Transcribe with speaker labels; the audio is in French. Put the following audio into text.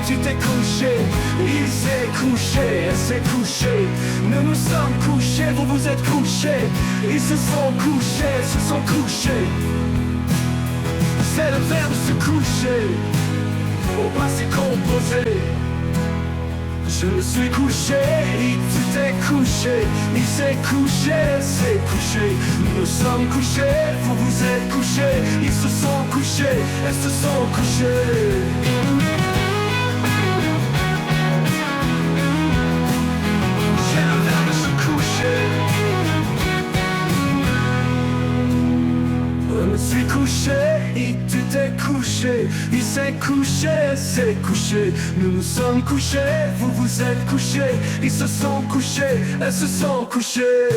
Speaker 1: tu t'es couché, il s'est couché, elle s'est couchée. Nous nous sommes couchés, vous vous êtes couchés. Ils se sont couchés, se sont couchés. C'est le verbe se coucher, au passé composé. Je me suis couché, tu t'es couché, il s'est couché, elle s'est couchée. Nous nous sommes couchés, vous vous êtes couchés. Ils se sont couchés, elles se sont couchées. J'ai le verbe se coucher. Je me suis couché, tu t'es couché. Il s'est couché, elle s'est couchée. Nous nous sommes couchés, vous vous êtes couchés. Ils se sont couchés, elles se sont couchées.